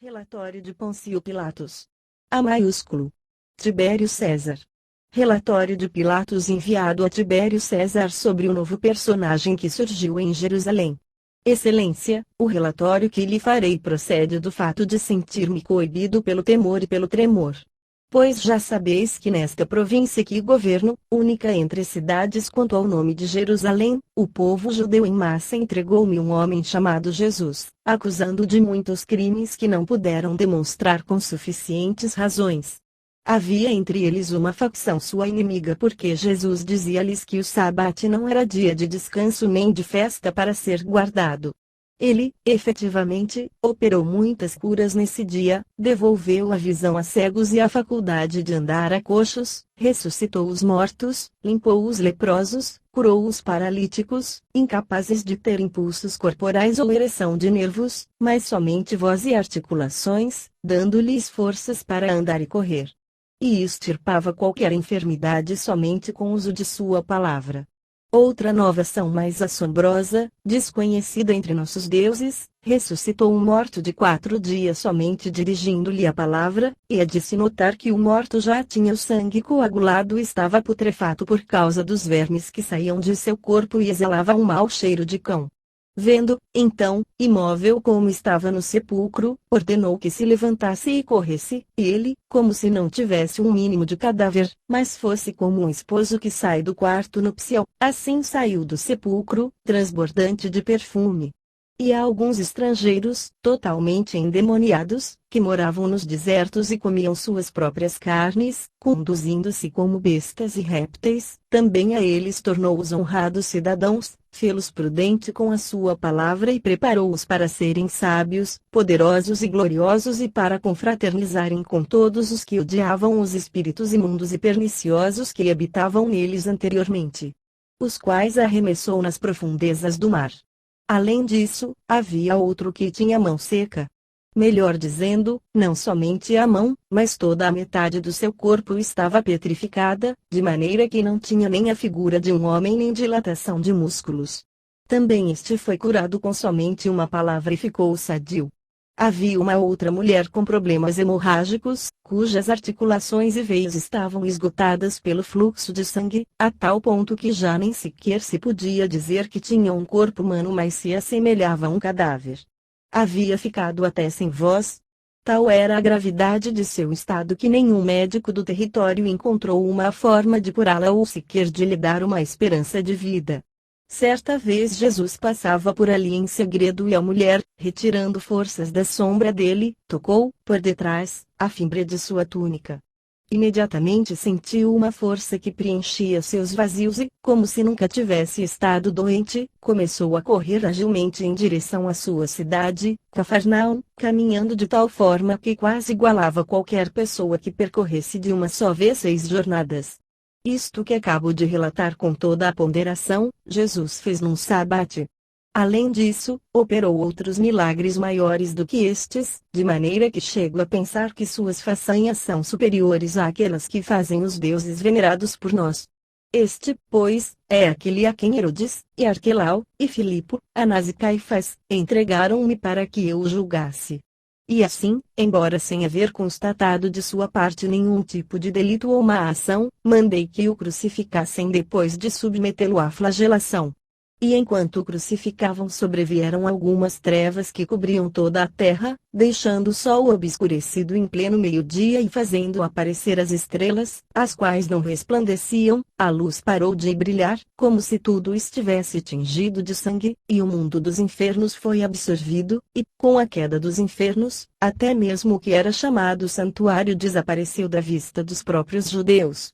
Relatório de Pôncio Pilatos. A maiúsculo. Tibério César. Relatório de Pilatos enviado a Tibério César sobre o novo personagem que surgiu em Jerusalém. Excelência, o relatório que lhe farei procede do fato de sentir-me coibido pelo temor e pelo tremor. Pois já sabeis que nesta província que governo, única entre cidades quanto ao nome de Jerusalém, o povo judeu em massa entregou-me um homem chamado Jesus, acusando de muitos crimes que não puderam demonstrar com suficientes razões. Havia entre eles uma facção sua inimiga porque Jesus dizia-lhes que o sábado não era dia de descanso nem de festa para ser guardado. Ele, efetivamente, operou muitas curas nesse dia, devolveu a visão a cegos e a faculdade de andar a coxos, ressuscitou os mortos, limpou os leprosos, curou os paralíticos, incapazes de ter impulsos corporais ou ereção de nervos, mas somente voz e articulações, dando-lhes forças para andar e correr. E extirpava qualquer enfermidade somente com o uso de sua palavra. Outra inovação mais assombrosa, desconhecida entre nossos deuses, ressuscitou um morto de 4 dias somente dirigindo-lhe a palavra, e é de se notar que o morto já tinha o sangue coagulado e estava putrefato por causa dos vermes que saíam de seu corpo e exalava um mau cheiro de cão. Vendo, então, imóvel como estava no sepulcro, ordenou que se levantasse e corresse, e ele, como se não tivesse um mínimo de cadáver, mas fosse como um esposo que sai do quarto nupcial, assim saiu do sepulcro, transbordante de perfume. E há alguns estrangeiros, totalmente endemoniados, que moravam nos desertos e comiam suas próprias carnes, conduzindo-se como bestas e répteis, também a eles tornou-os honrados cidadãos, fê-los prudente com a sua palavra e preparou-os para serem sábios, poderosos e gloriosos e para confraternizarem com todos os que odiavam os espíritos imundos e perniciosos que habitavam neles anteriormente, os quais arremessou nas profundezas do mar. Além disso, havia outro que tinha a mão seca. Melhor dizendo, não somente a mão, mas toda a metade do seu corpo estava petrificada, de maneira que não tinha nem a figura de um homem nem dilatação de músculos. Também este foi curado com somente uma palavra e ficou sadio. Havia uma outra mulher com problemas hemorrágicos, cujas articulações e veias estavam esgotadas pelo fluxo de sangue, a tal ponto que já nem sequer se podia dizer que tinha um corpo humano, mas se assemelhava a um cadáver. Havia ficado até sem voz. Tal era a gravidade de seu estado que nenhum médico do território encontrou uma forma de curá-la ou sequer de lhe dar uma esperança de vida. Certa vez Jesus passava por ali em segredo e a mulher, retirando forças da sombra dele, tocou, por detrás, a fimbre de sua túnica. Imediatamente sentiu uma força que preenchia seus vazios e, como se nunca tivesse estado doente, começou a correr agilmente em direção à sua cidade, Cafarnaum, caminhando de tal forma que quase igualava qualquer pessoa que percorresse de uma só vez 6 jornadas. Isto que acabo de relatar com toda a ponderação, Jesus fez num sábado. Além disso, operou outros milagres maiores do que estes, de maneira que chego a pensar que suas façanhas são superiores àquelas que fazem os deuses venerados por nós. Este, pois, é aquele a quem Herodes, e Arquelau, e Filipo, Anás e Caifás, entregaram-me para que eu o julgasse. E assim, embora sem haver constatado de sua parte nenhum tipo de delito ou má ação, mandei que o crucificassem depois de submetê-lo à flagelação. E enquanto o crucificavam sobrevieram algumas trevas que cobriam toda a terra, deixando o sol obscurecido em pleno meio-dia e fazendo aparecer as estrelas, as quais não resplandeciam, a luz parou de brilhar, como se tudo estivesse tingido de sangue, e o mundo dos infernos foi absorvido, e, com a queda dos infernos, até mesmo o que era chamado santuário desapareceu da vista dos próprios judeus.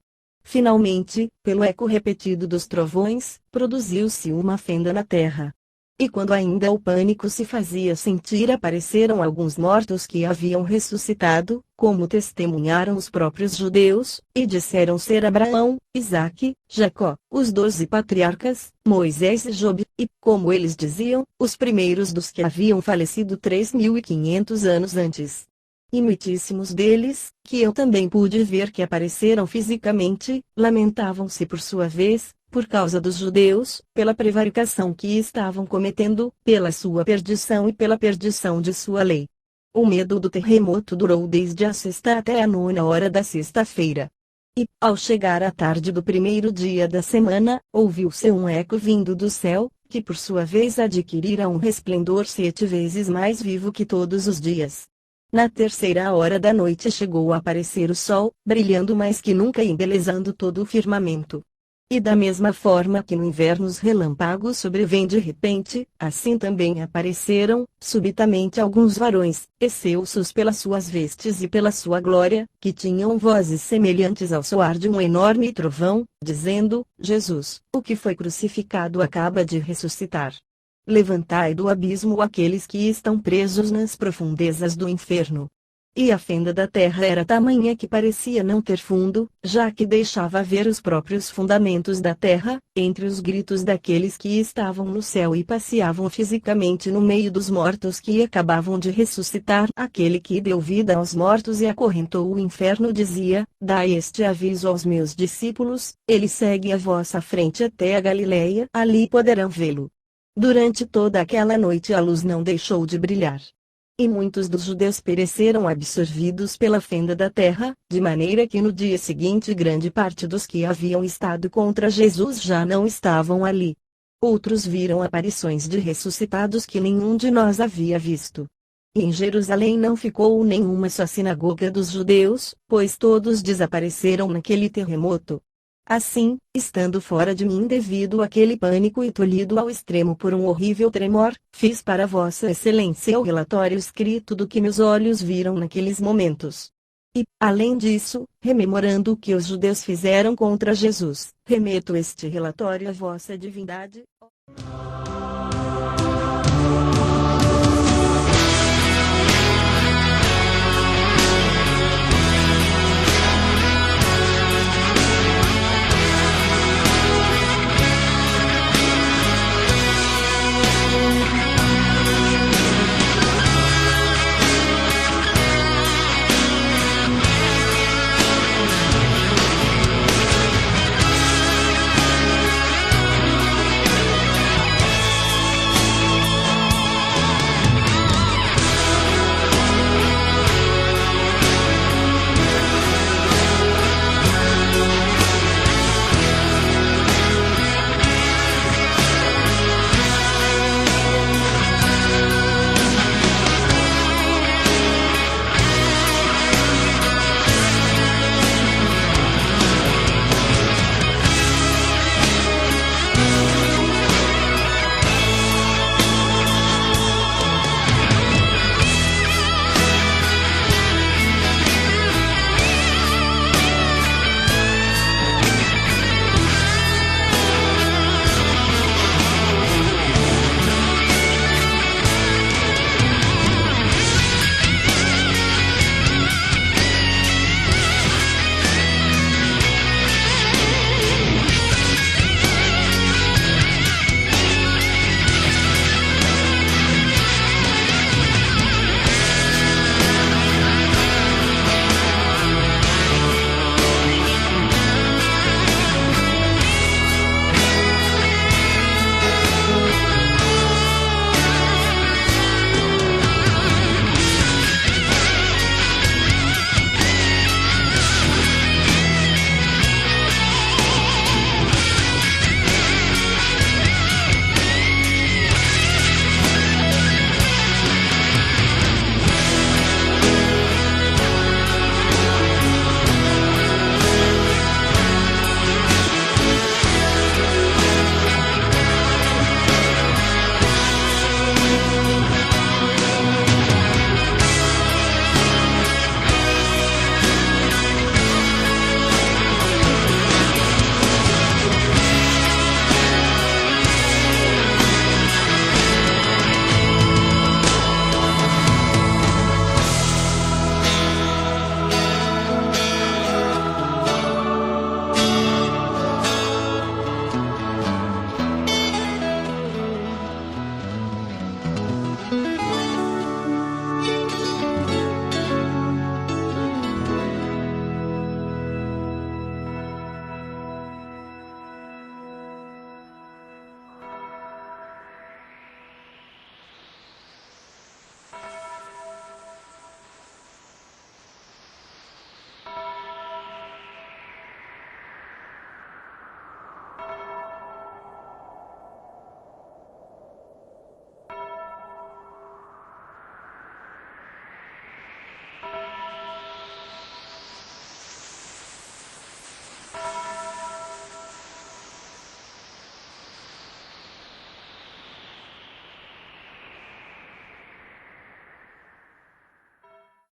Finalmente, pelo eco repetido dos trovões, produziu-se uma fenda na terra. E quando ainda o pânico se fazia sentir, apareceram alguns mortos que haviam ressuscitado, como testemunharam os próprios judeus, e disseram ser Abraão, Isaque, Jacó, os 12 patriarcas, Moisés e Job, e, como eles diziam, os primeiros dos que haviam falecido 3.500 anos antes. E muitíssimos deles, que eu também pude ver que apareceram fisicamente, lamentavam-se por sua vez, por causa dos judeus, pela prevaricação que estavam cometendo, pela sua perdição e pela perdição de sua lei. O medo do terremoto durou desde a sexta até a nona hora da sexta-feira. E, ao chegar à tarde do primeiro dia da semana, ouviu-se um eco vindo do céu, que por sua vez adquirira um resplendor 7 vezes mais vivo que todos os dias. Na terceira hora da noite chegou a aparecer o sol, brilhando mais que nunca e embelezando todo o firmamento. E da mesma forma que no inverno os relâmpagos sobrevêm de repente, assim também apareceram, subitamente alguns varões, excelsos pelas suas vestes e pela sua glória, que tinham vozes semelhantes ao soar de um enorme trovão, dizendo: Jesus, o que foi crucificado acaba de ressuscitar. Levantai do abismo aqueles que estão presos nas profundezas do inferno. E a fenda da terra era tamanha que parecia não ter fundo, já que deixava ver os próprios fundamentos da terra, entre os gritos daqueles que estavam no céu e passeavam fisicamente no meio dos mortos que acabavam de ressuscitar. Aquele que deu vida aos mortos e acorrentou o inferno dizia: dai este aviso aos meus discípulos, ele segue à vossa frente até a Galileia, ali poderão vê-lo. Durante toda aquela noite a luz não deixou de brilhar. E muitos dos judeus pereceram absorvidos pela fenda da terra, de maneira que no dia seguinte grande parte dos que haviam estado contra Jesus já não estavam ali. Outros viram aparições de ressuscitados que nenhum de nós havia visto. E em Jerusalém não ficou nenhuma só sinagoga dos judeus, pois todos desapareceram naquele terremoto. Assim, estando fora de mim devido àquele pânico e tolhido ao extremo por um horrível tremor, fiz para Vossa Excelência o relatório escrito do que meus olhos viram naqueles momentos. E, além disso, rememorando o que os judeus fizeram contra Jesus, remeto este relatório à Vossa Divindade.